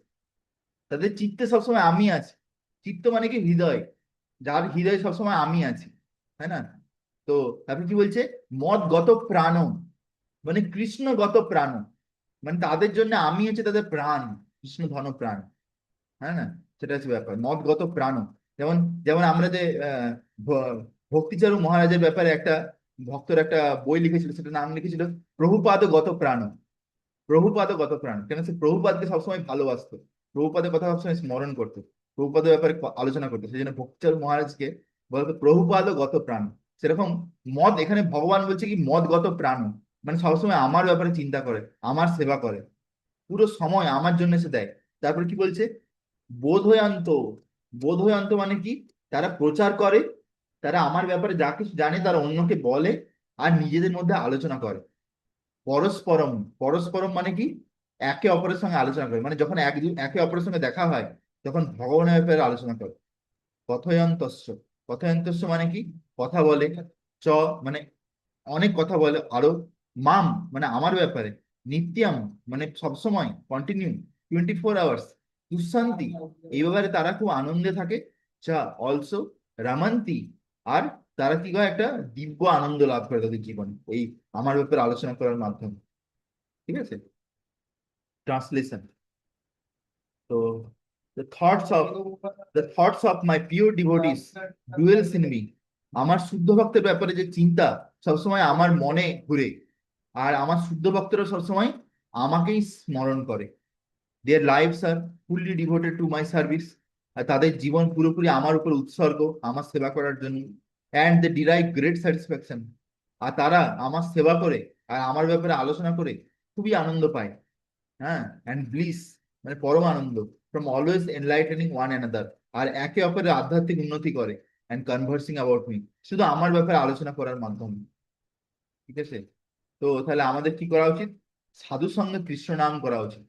তাদের চিত্তে সবসময় আমি আছি। চিত্ত মানে কি, হৃদয়, যার হৃদয়ে সবসময় আমি আছি, তাই না? তো তারপরে কি বলছে, মদগত প্রাণ, মানে কৃষ্ণগত প্রাণ, মানে তাদের জন্য আমি হচ্ছে তাদের প্রাণ, কৃষ্ণ ধন প্রাণ, হ্যাঁ না? সেটা হচ্ছে ব্যাপার মদগত প্রাণ। যেমন, যেমন আমরা যে ভক্তিচারু মহারাজের ব্যাপারে একটা ভক্তর একটা বই লিখেছিল, সেটা নাম লিখেছিল প্রভুপাদ গত প্রাণ। প্রভুপাদ গত প্রাণ, কেন সে প্রভুপাদকে সবসময় ভালোবাসতো, প্রভুপাদের কথা সবসময় স্মরণ করতো, প্রভুপাদের ব্যাপারে আলোচনা করতো, সেই জন্য ভক্তিচারু মহারাজকে বলতো প্রভুপাদ গত প্রাণ। সেরকম মদ, এখানে ভগবান বলছে কি মদ গত প্রাণ, মানে সবসময় আমার ব্যাপারে চিন্তা করে, আমার সেবা করে, পুরো সময় আমার জন্য সে দেয়। তারপর কি বলছে, বোধয়ন্ত, বোধয়ন্ত মানে কি, তারা প্রচার করে, তারা আমার ব্যাপারে যা কিছু জানে তারা অন্যকে বলে, আর নিজেদের মধ্যে আলোচনা করে। পরস্পরম, পরস্পরম মানে কি, একে অপরের সঙ্গে আলোচনা করে, মানে যখন একে অপরের সঙ্গে দেখা হয় তখন ভগবানের ব্যাপারে আলোচনা করে। কথয়ন্তস্য, কথয়ন্তস্য মানে কি, কথা বলে, চ মানে অনেক কথা বলে, আরো মাম মানে আমার ব্যাপারে, নিত্যম মানে সবসময় কন্টিনিউ, 24 আওয়ার্স, দুঃশান্তি এই ব্যাপারে তারা খুব আনন্দে থাকে, যা অলসো রামান্তি, আর তারা কি করে একটা দিব্য আনন্দ লাভ করে তাদের জীবনে এই আমার ব্যাপারে আলোচনা করার মাধ্যমে। ঠিক আছে, ট্রান্সলেশন। তো the thoughts of my pure devotees dwells in me, আমার শুদ্ধ ভক্তের ব্যাপারে যে চিন্তা সবসময় আমার মনে ঘুরে, আর আমার শুদ্ধ ভক্তরা সবসময় আমাকেই স্মরণ করে। Their lives are fully devoted to my service, আর তাদের জীবন পুরোপুরি আমার উপর উৎসর্গ, আমার সেবা করার জন্য। And they derive great satisfaction, আর তারা আমার সেবা করে আর আমার ব্যাপারে আলোচনা করে খুবই আনন্দ পায়, হ্যাঁ, অ্যান্ড ব্লিস মানে পরম আনন্দ, from always enlightening one another, আর একে অপরের আধ্যাত্মিক উন্নতি করে, অ্যান্ড কনভার্সিং অ্যাবাউট মি, শুধু আমার ব্যাপারে আলোচনা করার মাধ্যমে। ঠিক আছে, তো তাহলে আমাদের কি করা উচিত, সাধু সঙ্গে কৃষ্ণ নাম করা উচিত,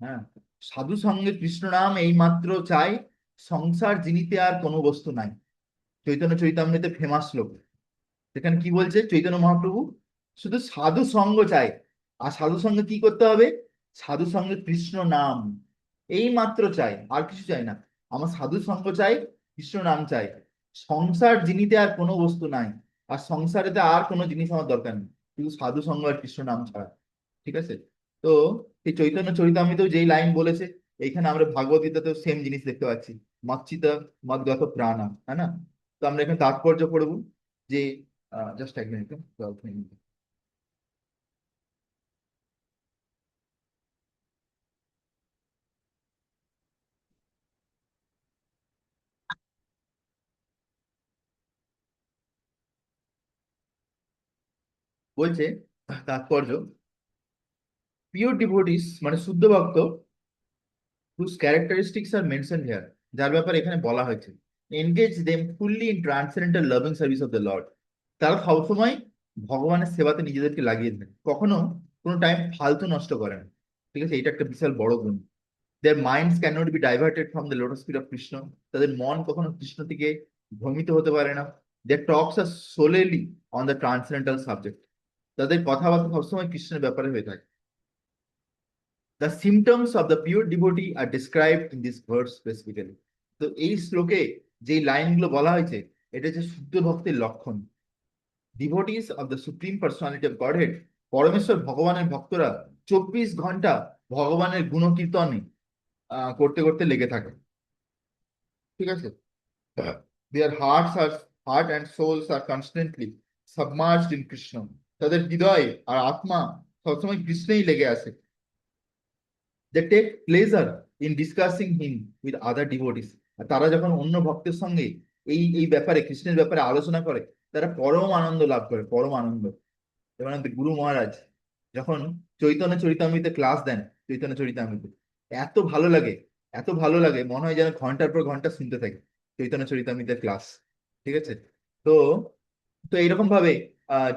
হ্যাঁ। সাধু সঙ্গে কৃষ্ণ নাম এই মাত্র চাই, সংসার জিনিতে আর কোনো বস্তু নাই। চৈতন্য চৈতামৃতে ফেমাস শ্লোক, সেখানে কি বলছে চৈতন্য মহাপ্রভু, শুধু সাধু সঙ্গ চাই। আর সাধু সঙ্গে কি করতে হবে, সাধু সঙ্গে কৃষ্ণ নাম এই মাত্র চাই, আর কিছু চাই না। আমার সাধু সঙ্গ চাই, কৃষ্ণ নাম চাই, সংসার জিনিতে আর কোনো বস্তু নাই, আর সংসারেতে আর কোনো জিনিস আমার দরকার নেই, শুধু সাধু সঙ্গ আর কৃষ্ণ নাম ছাড়া। ঠিক আছে, তো এই চৈতন্য চরিতামৃতেও যেই লাইন বলেছে, এইখানে আমরা ভাগবত গীতাতেও সেম জিনিস দেখতে পাচ্ছি, মচ্ছিত মদ্গত প্রাণা, তাই না? তো আমরা এখানে তাৎপর্য পড়বো যে, জাস্ট এক মিনিট, 12 মিনিট। বলছে তাৎপর্য, পিওর ডিভোটিস মানে শুদ্ধ ভক্ত, whose characteristics are mentioned here, যার ব্যাপারে এখানে বলা হয়েছে, engage them fully in transcendental loving service of the Lord, তারা সবসময় ভগবানের সেবাতে নিজেদেরকে লাগিয়ে দেন, কখনো কোনো টাইম ফালতু নষ্ট করে না। ঠিক আছে, এটা একটা বিশাল বড় গুণ। their minds cannot be diverted from the lotus feet of Krishna, তাদের মন কখনো কৃষ্ণ থেকে ভ্রমিত হতে পারে না। their talks are solely on the transcendental subject, তাদের কথাবার্তা সবসময় কৃষ্ণের ব্যাপারে হয়ে থাকে। The symptoms of the pure devotee are described in this verse specifically. তো এই শ্লোকে যে লাইনগুলো বলা হয়েছে, এটা হচ্ছে শুদ্ধ ভক্তের লক্ষণ। Devotees of the supreme personality of Godhead, পরমেশ্বর ভগবানের ভক্তরা 24 ঘন্টা ভগবানের গুণকীর্তনে করতে করতে লেগে থাকে। ঠিক আছে, their heart and souls are constantly submerged in Krishna, তাদের হৃদয় আর আত্মা সবসময় কৃষ্ণেই লেগে আছে। They take pleasure in discussing him with other devotees. আর তারা যখন অন্য ভক্তের সঙ্গে এই ব্যাপারে, কৃষ্ণের ব্যাপারে আলোচনা করে, তারা পরম আনন্দ লাভ করে, পরম আনন্দ। যেমন আমাদের গুরু মহারাজ যখন চৈতন্য চরিতামৃতে ক্লাস দেন, চৈতন্য চরিতামৃতে এত ভালো লাগে, এত ভালো লাগে, মনে হয় যেন ঘন্টার পর ঘন্টা শুনতে থাকি চৈতন্য চরিতামৃতের ক্লাস। ঠিক আছে? তো তো এইরকম ভাবে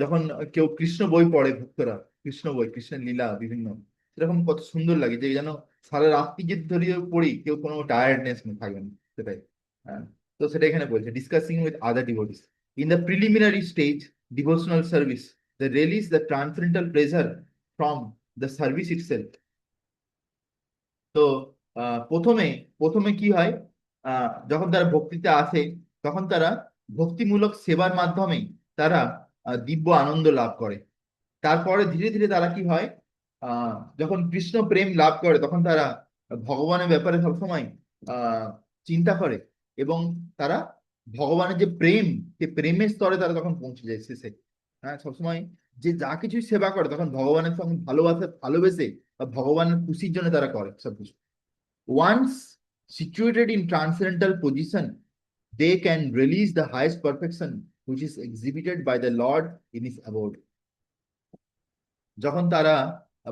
যখন কেউ কৃষ্ণ বই পড়ে, ভক্তরা কৃষ্ণ বই, কৃষ্ণের লীলা বিভিন্ন, সেরকম কত সুন্দর লাগে যে যেন সারা রাত্রি যদি ধরিয়ে পড়ি কেউ কোনো টায়ার্ডনেস থাকবে না, সেটাই। হ্যাঁ। তো সেটা এখানে বলছে, discussing with other devotees in the preliminary stage devotional service, they release the transcendental pleasure from the service itself. তো প্রথমে প্রথমে কি হয়, যখন তারা ভক্তিতে আসে, তখন তারা ভক্তিমূলক সেবার মাধ্যমে তারা দিব্য আনন্দ লাভ করে। তারপরে ধীরে ধীরে তারা কি হয়, আহ যখন কৃষ্ণ প্রেম লাভ করে তখন তারা ভগবানের ব্যাপারে সবসময় আহ চিন্তা করে, এবং তারা ভগবানের যে প্রেম, সেই প্রেমের স্তরে তারা তখন পৌঁছে যায় শেষে। হ্যাঁ, সবসময় যে যা কিছুই সেবা করে তখন ভগবানের সঙ্গে ভালোবেসে বা ভগবানের খুশির জন্য তারা করে সবকিছু। Once situated in transcendental position, they can release the highest perfection which is exhibited by the Lord in his abode. যখন তারা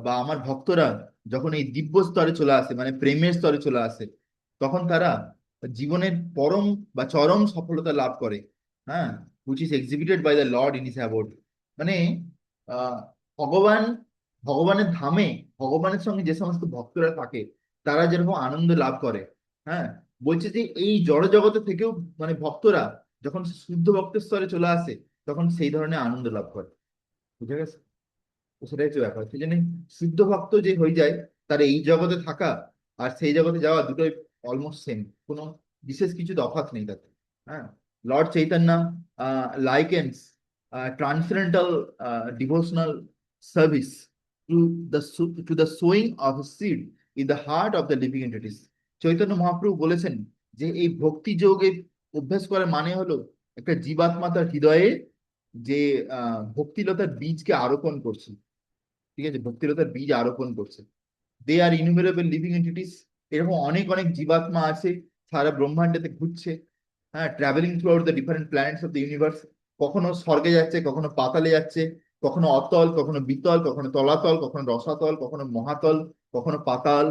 বা আমার ভক্তরা যখন এই দিব্য স্তরে চলে আসে, মানে প্রেমের স্তরে চলে আসে, তখন তারা জীবনের পরম বা চরম সফলতা লাভ করে। হ্যাঁ, which is exhibited by the lord in his abode. মানে আহ, ভগবান, ভগবানের ধামে ভগবানের সঙ্গে যে সমস্ত ভক্তরা থাকে তারা যেরকম আনন্দ লাভ করে। হ্যাঁ, বলছে যে এই জড় জগতে থেকেও মানে ভক্তরা যখন শুদ্ধ ভক্তের স্তরে চলে আসে তখন সেই ধরনের আনন্দ লাভ করে। বুঝে গেছে? তো সেটাই হচ্ছে ব্যাপার, সেই জন্য শুদ্ধ ভক্ত যে হয়ে যায়, তার এই জগতে থাকা আর সেই জগতে যাওয়া দুটোই অলমোস্ট সেম, কোনো বিশেষ কিছু তফাৎ নেই তাতে। হ্যাঁ, lord Chaitanya likens transcendental devotional service to the sowing of seed in the heart of the living entities. Chaitanya Mahaprabhu বলেছেন যে এই ভক্তি যোগে অভ্যাস করার মানে হলো একটা জীবাত্মা তার হৃদয়ে যে ভক্তিলতার বীজকে আরোপণ করছে। ঠিক আছে? ভক্তিলতার বীজ আরোপণ করছে। দে আর ইনুমেরেবল লিভিং এন্টিটিস। এরকম অনেক অনেক জীবাত্মা আছে সারা ব্রহ্মাণ্ডেতে ঘুরছে। হ্যাঁ, travelling through out the different planets of the universe. কখনো স্বর্গে যাচ্ছে, কখনো পাতালে যাচ্ছে, কখনো অতল, কখনো বিতল, কখনো তলাতল, কখনো রসাতল, কখনো মহাতল, কখনো পাতাল।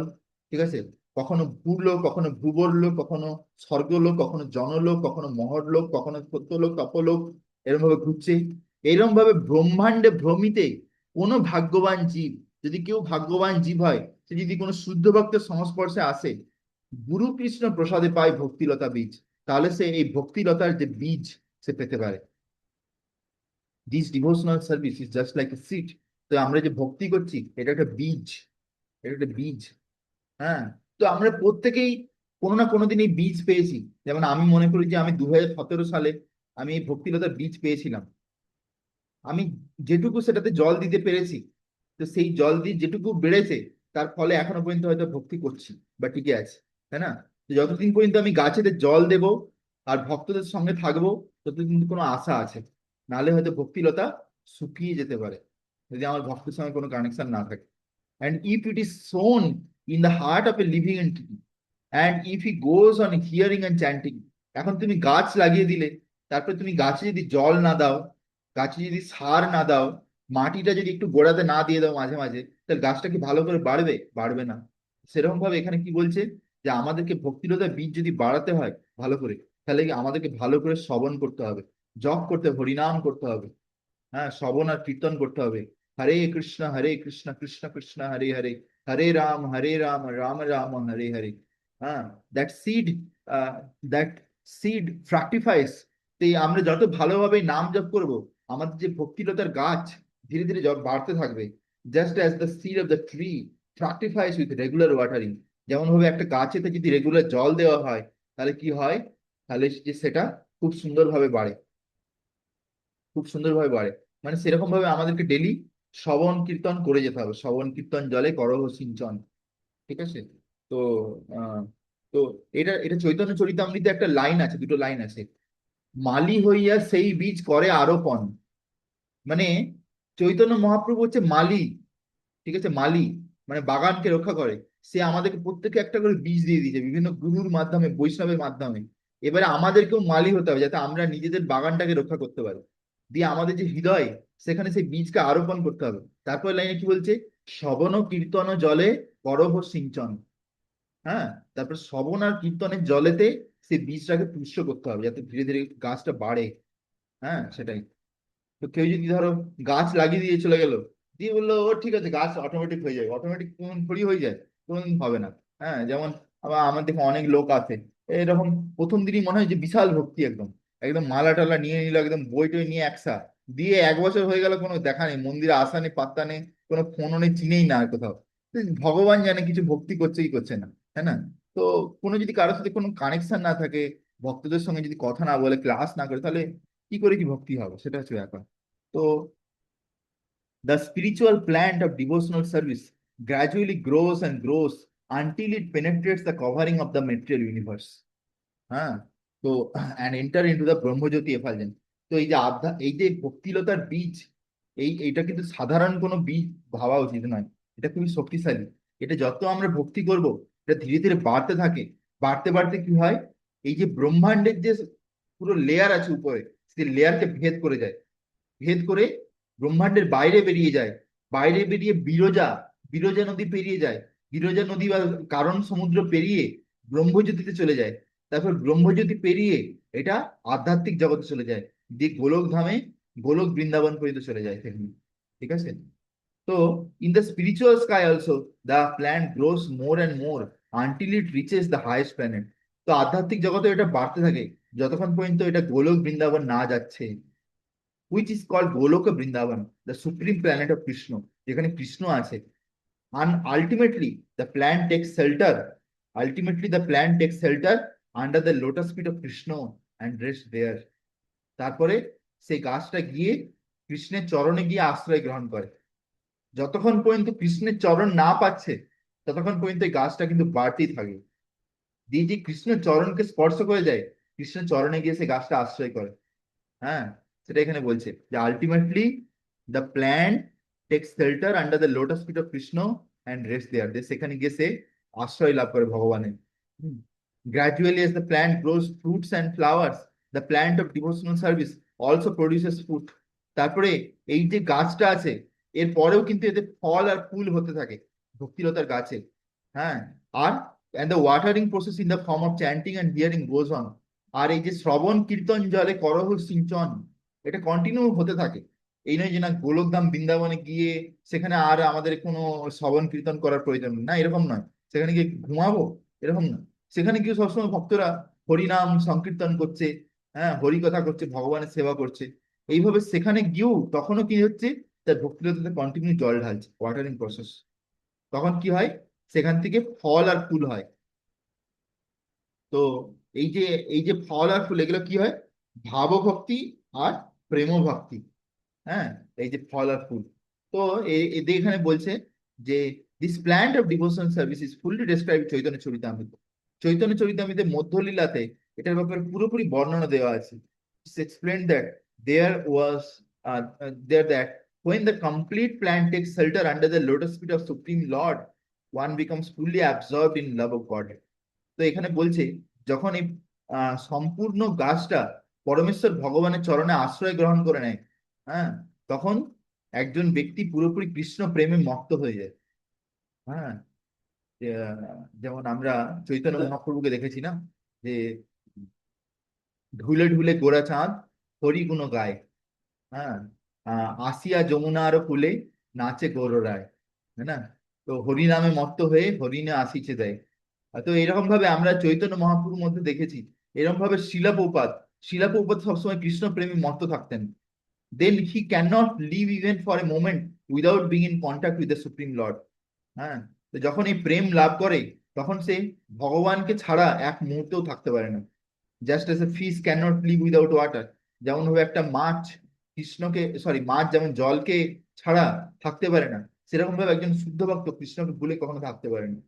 ঠিক আছে? কখনো ভূলোক, কখনো ভূবরলোক, কখনো স্বর্গলোক, কখনো জনলোক, কখনো মহরলোক, কখনো সত্যলোক, তপলোক, এরকম ভাবে ঘুরছে। এরকম ভাবে ব্রহ্মাণ্ডে ভ্রমিতে কোনো ভাগ্যবান জীব, যদি কেউ ভাগ্যবান জীব হয়, সে যদি কোনো শুদ্ধ ভক্তের সংস্পর্শে আসে, গুরু কৃষ্ণ প্রসাদে পায় ভক্তিলতা বীজ, তাহলে সে এই ভক্তিলতার যে বীজ সে পেতে পারে। This devotional service is just like a seed. তো আমরা যে ভক্তি করছি এটা একটা বীজ, এটা একটা বীজ। হ্যাঁ, তো আমরা প্রত্যেকেই কোনো না কোনো দিন এই বীজ পেয়েছি। যেমন আমি মনে করি যে আমি 2017 সালে আমি এই ভক্তিলতার বীজ পেয়েছিলাম। আমি যেটুকু সেটাতে জল দিতে পেরেছি, তো সেই জল দিয়ে যেটুকু বেড়েছে তার ফলে এখনো পর্যন্ত হয়তো ভক্তি করছি বা টিকে আছে। তাই না? তো যতদিন পর্যন্ত আমি গাছেতে জল দেব আর ভক্তদের সঙ্গে থাকবো, ততদিন কিন্তু কোনো আশা আছে। নাহলে হয়তো ভক্তিলতা শুকিয়ে যেতে পারে যদি আমার ভক্তের সঙ্গে কোনো কানেকশন না থাকে। And if it is sown in the heart of a living entity, and if he goes on hearing and chanting, এখন তুমি গাছ লাগিয়ে দিলে, তারপরে তুমি গাছে যদি জল না দাও, গাছে যদি সার না দাও, মাটিটা যদি একটু গোড়াতে না দিয়ে দাও মাঝে মাঝে, তাহলে গাছটা কি ভালো করে বাড়বে? বাড়বে না। সেরকম ভাবে এখানে কি বলছে, যে আমাদেরকে ভক্তিলতা বীজ যদি বাড়াতে হয় ভালো করে, তাহলে কি আমাদেরকে ভালো করে শ্রবণ করতে হবে, জপ করতে হবে, হরিনাম করতে হবে। হ্যাঁ, শ্রবণ আর কীর্তন করতে হবে। হরে কৃষ্ণ কৃষ্ণ কৃষ্ণ হরে হরে, হরে রাম রাম রাম হরে হরে। হ্যাঁ, দ্যাট সিড, দ্যাট সিড ফ্রাক্টিফাইস। আমরা যত ভালোভাবে নাম জপ করব, আমাদের যে ভক্তিলতার গাছ ধীরে ধীরে বাড়তে থাকবে। Just as the seed of the tree fructifies with regular watering. যেমন ভাবে একটা গাছেতে যদি রেগুলার জল দেওয়া হয়, তাহলে কি হয়, তাহলে সেটা খুব সুন্দরভাবে বাড়ে, খুব সুন্দরভাবে বাড়ে। মানে সেরকম ভাবে আমাদেরকে ডেলি শ্রবণ কীর্তন করে যেতে হবে, শ্রবণ কীর্তন জলে করহ সিঞ্চন। ঠিক আছে? তো আহ তো এটা এটা চৈতন্য চরিতামৃতে একটা লাইন আছে, দুটো লাইন আছে, মালি হইয়া সেই বীজ করে আরোপণ। মানে চৈতন্য মহাপ্রভু হচ্ছে মালি। ঠিক আছে? মালি মানে বাগানকে রক্ষা করে। সে আমাদেরকে প্রত্যেকে একটা করে বীজ দিয়ে দিয়েছে বিভিন্ন গুরুর মাধ্যমে, বৈষ্ণবের মাধ্যমে। এবারে আমাদেরকেও মালি হতে হবে যাতে আমরা নিজেদের বাগানটাকে রক্ষা করতে পারি। দিয়ে আমাদের যে হৃদয়, সেখানে সেই বীজকে আরোপণ করতে হবে। তারপর লাইনে কি বলছে? শ্রবণ কীর্তন জলে করহ সিঞ্চন। হ্যাঁ, তারপর শ্রবণ আর কীর্তনের জলেতে সেই বীজটাকে পুষ্ট করতে হবে যাতে ধীরে ধীরে গাছটা বাড়ে। হ্যাঁ, সেটাই। তো কেউ যদি ধরো গাছ লাগিয়ে দিয়ে চলে গেল, দিয়ে বললো ও ঠিক আছে গাছ অটোমেটিক হয়ে যাবে, অটোমেটিক কোন থোড়ি হয়ে যায়, কোনোদিন হবে না। হ্যাঁ, যেমন আবার আমার দেখে অনেক লোক আছে এরকম, প্রথম দিনই মনে হয় যে বিশাল ভক্তি, একদম একদম মালা টালা নিয়ে নিল, একদম বই টই নিয়ে একসা, দিয়ে 1 বছর হয়ে গেল কোনো দেখা নেই, মন্দিরে আসা নেই, পাত্তা নেই, কোনো ফোনও নেই, চিনেই না আর কোথাও। তো ভগবান জানে কিছু ভক্তি করছে কি করছে না, তাই না? তো কোনো যদি কারোর সাথে কোনো কানেকশন না থাকে, ভক্তদের সঙ্গে যদি কথা না বলে, ক্লাস না করে, তাহলে কি করে কি ভক্তি হবে, সেটা হচ্ছে ব্যাপার। তো the spiritual plant of devotional service gradually grows and grows until it penetrates the covering of the material universe. হ্যাঁ, তো and enter into the ব্রহ্মজ্যোতি effulgence. তো এই যে এই যে ভক্তিলতার বীজ, এইটা কিন্তু সাধারণ কোনো বীজ ভাবা উচিত নয়। এটা খুবই শক্তিশালী। এটা যত আমরা ভক্তি করব, এটা ধীরে ধীরে বাড়তে থাকে। বাড়তে বাড়তে কি হয়, এই যে ব্রহ্মাণ্ডের যে পুরো লেয়ার আছে উপরে, সেই লেয়ারকে ভেদ করে যায়। ভেদ করে ব্রহ্মাণ্ডের বাইরে বেরিয়ে যায়। বাইরে বেরিয়ে বিরজা, বিরজা নদী পেরিয়ে যায়। বিরজা নদী বা কারণ সমুদ্র পেরিয়ে ব্রহ্মজ্যোতিতে চলে যায়। তারপর ব্রহ্মজ্যোতি পেরিয়ে এটা আধ্যাত্মিক জগতে চলে যায়, দিয়ে গোলক ধামে, গোলক বৃন্দাবন পর্যন্ত চলে যায় সেখানে। ঠিক আছে? তো in the spiritual sky also the plant grows more and more until it reaches the highest planet. তো আধ্যাত্মিক জগতে এটা বাড়তে থাকে যতক্ষণ পর্যন্ত এটা গোলক বৃন্দাবন না যাচ্ছে, which is called Goloka Vrindavan, the supreme planet of Krishna, যেখানে কৃষ্ণ আছে। And ultimately the plant takes shelter, ultimately the plant takes shelter under the lotus feet of Krishna and rest there. তারপরে সেই গাছটা গিয়ে কৃষ্ণের চরণে গিয়ে আশ্রয় গ্রহণ করে। যতক্ষণ পর্যন্ত কৃষ্ণের চরণ না পাচ্ছে, ততক্ষণ পর্যন্ত এই গাছটা কিন্তু বাড়তেই থাকে। দিয়ে যে কৃষ্ণের চরণকে স্পর্শ করে যায়, কৃষ্ণের চরণে গিয়ে সে গাছটা আশ্রয় করে। হ্যাঁ, সেটা এখানে বলছে যে ultimately the plant takes shelter under the lotus feet of Krishna and rest there, সেখানে গিয়ে সে আশ্রয় লাভ করে ভগবানের। Gradually as the plant grows fruits and flowers, the plant of devotional service also produces fruit. তারপরে এই যে গাছটা আছে, এর পরেও কিন্তু এতে ফল আর ফুল হতে থাকে ভক্তিলতার গাছে। হ্যাঁ, আর and the watering process in the form of chanting and hearing goes on. আর এই যে শ্রবণ কীর্তন জলে করহ সিঞ্চন, এটা কন্টিনিউ হতে থাকে। এই নয় যে না গোলকধাম বৃন্দাবনে গিয়ে সেখানে আর আমাদের কোনো শ্রবণ কীর্তন করার প্রয়োজন নেই, না এরকম নয়। সেখানে গিয়ে ঘুমাবো, এরকম না। সেখানে গিয়ে সবসময় ভক্তরা হরিনাম সংকীর্তন করছে, হ্যাঁ, হরি কথা করছে, ভগবানের সেবা করছে। এইভাবে সেখানে গিয়েও তখনও কি হচ্ছে, তার ভক্তিরতাতে কন্টিনিউ জল ঢালছে, ওয়াটারিং প্রসেস। তখন কি হয়, সেখান থেকে ফল আর ফুল হয়। তো এই যে এই যে ফল আর ফুল, এগুলো কি হয়? ভাবভক্তি আর প্রেম ভক্তি। হ্যাঁ, এই যে ফল আর ফুল। তো এদের এখানে বলছে যে this plant of devotional service is fully describe Chaitanya Charitamrita. Chaitanya চরিতামৃতের মধ্যলীলাতে এটার ব্যাপারে পুরোপুরি বর্ণনা দেওয়া আছে। It's explain that there was there that when the complete plant takes shelter under the lotus feet of supreme lord, one becomes fully absorbed in love of god. তো এখানে বলছে যখন এই সম্পূর্ণ গাছটা পরমেশ্বর ভগবানের চরণে আশ্রয় গ্রহণ করে নেয়, হ্যাঁ, তখন একজন ব্যক্তি পুরোপুরি কৃষ্ণ প্রেমে মত্ত হয়ে যায়। হ্যাঁ, যেমন আমরা চৈতন্য মহাপ্রভুকে দেখেছি না, যে ঢুলে ঢুলে গোরা চাঁদ হরি গুণ গায়। হ্যাঁ, আসিয়া যমুনার কূলে নাচে গৌর রায়। তাই না? তো হরি নামে মত্ত হয়ে হরিণে আসিছে দেয়। তো এরকম ভাবে আমরা চৈতন্য মহাপ্রভুর মধ্যে দেখেছি। এরকম ভাবে শিলা প্রভুপাদ সবসময় কৃষ্ণ প্রেমী মত্ত থাকতেন। Then he can not live even for a moment without being in contact with the supreme lord. হ্যাঁ, তো যখন এই প্রেম লাভ করে, তখন সে ভগবানকে ছাড়া এক মুহূর্তেও থাকতে পারে না। Just S a fish can not live without water, যেমন ভাবে একটা মাছ কৃষ্ণকে, সরি, মাছ যেমন জলকে ছাড়া থাকতে পারে না, সেরকম ভাবে একজন শুদ্ধ ভক্ত কৃষ্ণকে ভুলে কখনো থাকতে পারে না।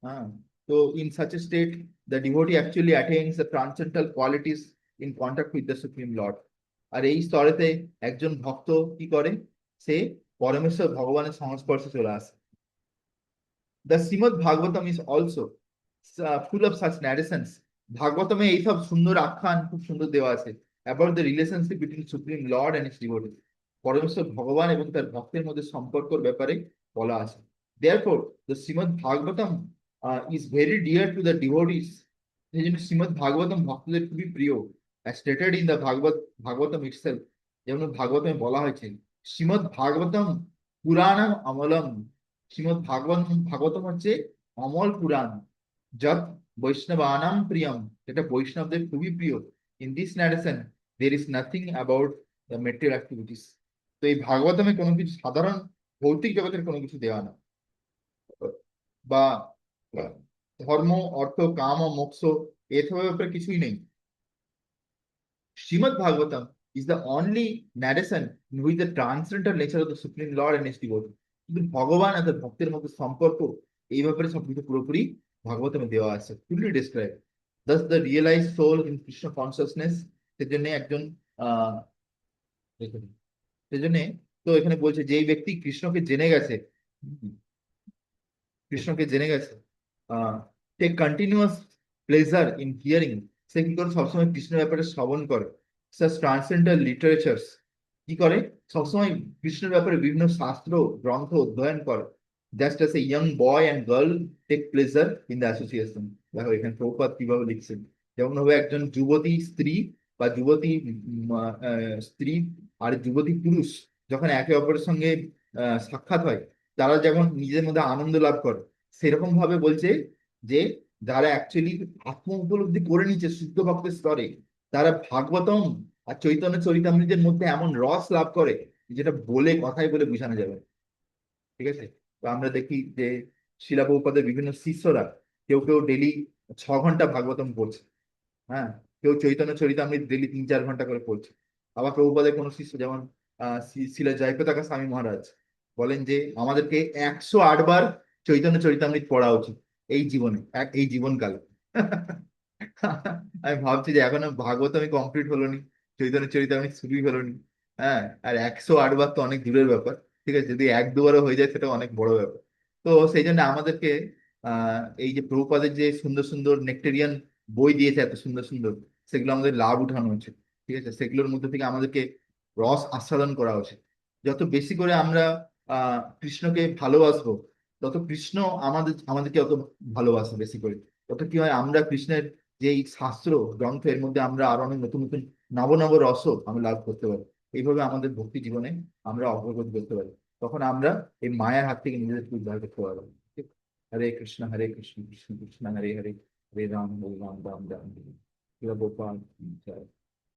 হ্যাঁ, তো in such a state the devotee actually attains the transcendental qualities in contact with the supreme lord. আর এই স্তরেতে একজন ভক্ত কি করে, সে পরমেশ্বর ভগবানের সংস্পর্শে চলে আসে। The Shrimad Bhagavatam is also full of such narrations. ভাগবতমে এইসব সুন্দর আখ্যান খুব সুন্দর দেওয়া আছে about the relationship between supreme lord and his devotees. পরমেশ্বর ভগবান এবং তার ভক্তের মধ্যে সম্পর্কের ব্যাপারে বলা আছে। Therefore the Shrimad Bhagavatam is very dear to the devotees. সেই জন্য শ্রীমদ ভাগবতম ভক্তদের খুবই প্রিয়। As stated in the Bhagavatam itself, যেমন ভাগবতমে বলা হয়েছে, শ্রীমদ ভাগবতম পুরাণম অমলম। ভাগবতম হচ্ছে অমল পুরাণ। যত বৈষ্ণবানাম প্রিয়ম, যেটা বৈষ্ণবদের খুবই প্রিয়। In this narration there is nothing about the material activities. তো এই ভাগবতমে কোনো কিছু সাধারণ ভৌতিক জগতের কোনো কিছু দেওয়া না, বা ধর্ম, অর্থ, কাম ও মোক্ষ এসবের ব্যাপারে কিছুই নেই। Srimad Bhagavatam is the only narration in which the transcendental nature of the Supreme Lord and his devotee, কিন্তু ভগবান আর তার ভক্তের মধ্যে সম্পর্ক এই ব্যাপারে সবকিছু পুরোপুরি ভাগবতমে দেওয়া আছে, fully describe. Thus the realized soul in Krishna consciousness, সেজন্য একজন আহ দেখুন, সেজন্য তো এখানে বলছে যে এই ব্যক্তি কৃষ্ণকে জেনে গেছে, কৃষ্ণকে জেনে গেছে, take continuous pleasure in hearing, সে কি করে সবসময় কৃষ্ণের ব্যাপারে শ্রবণ করে। সাস ট্রান্সেন্ডেন্টাল লিটারেচার্স, কি করে সবসময় কৃষ্ণের ব্যাপারে বিভিন্ন শাস্ত্র গ্রন্থ অধ্যয়ন করে। Just as a young boy and girl take pleasure in the association. দেখো এখানে প্রভুপাদ কিভাবে লিখছেন, যেমন ভাবে একজন যুবতী স্ত্রী বা যুবতী স্ত্রী আর যুবতী পুরুষ যখন একে অপরের সঙ্গে সাক্ষাৎ হয়, তারা যখন নিজের মধ্যে আনন্দ লাভ করে, সেরকম ভাবে বলছে যে যারা অ্যাকচুয়ালি আত্ম উপলব্ধি করে নিচ্ছে শুদ্ধ ভক্তের স্তরে, তারা ভাগবতম আর চৈতন্য চরিতামৃতের মধ্যে এমন রস লাভ করে যেটা বলে কথাই বলে বোঝানো যাবে না। ঠিক আছে। তো আমরা দেখি যে শিলা প্রভুপাদের বিভিন্ন শিষ্যরা কেউ কেউ ডেলি 6 ঘন্টা ভাগবতম পড়ছে। হ্যাঁ, কেউ চৈতন্য চরিতামৃত ডেলি 3-4 ঘন্টা করে পড়ছে। আবার প্রভুপাদের কোনো শিষ্য যেমন শিলা জয়প্রতাকা স্বামী মহারাজ বলেন যে আমাদেরকে 108 বার চৈতন্য চরিতামৃত পড়া উচিত এই জীবনে, এই জীবনকালে। আমি ভাবছি যে এখনো ভাগবত কমপ্লিট হলো নি, চৈতন্য চরিতামৃত শুরুই হলো নি। হ্যাঁ, আর 108 বার তো অনেক দূরের ব্যাপার। ঠিক আছে, যদি 1-2বারও হয়ে যায় সেটা অনেক বড় ব্যাপার। তো সেই জন্য আমাদেরকে এই যে প্রভুপাদের যে সুন্দর সুন্দর নেক্টেরিয়ান বই দিয়েছে এত সুন্দর সুন্দর, সেগুলো আমাদের লাভ উঠানো উচিত। ঠিক আছে, সেগুলোর মধ্যে থেকে আমাদেরকে রস আস্বাদন করা উচিত। যত বেশি করে আমরা কৃষ্ণকে ভালোবাসবো, তত কৃষ্ণ আমাদেরকে অত ভালোবাসে বেশি করে। তত কি হয়, আমরা কৃষ্ণের যে এই শাস্ত্র গ্রন্থ এর মধ্যে আমরা আরো অনেক নতুন নতুন নব নব রসও আমরা লাভ করতে পারি। এইভাবে আমাদের ভক্তি জীবনে আমরা অগ্রগতি করতে পারি। তখন আমরা এই মায়ার হাত থেকে নিজেদেরকে উদ্ধার করতে পারবো। ঠিক? হরে কৃষ্ণ কৃষ্ণ কৃষ্ণ হরে হরে, হরে রাম রাম রাম রাম হরে। গোপাল।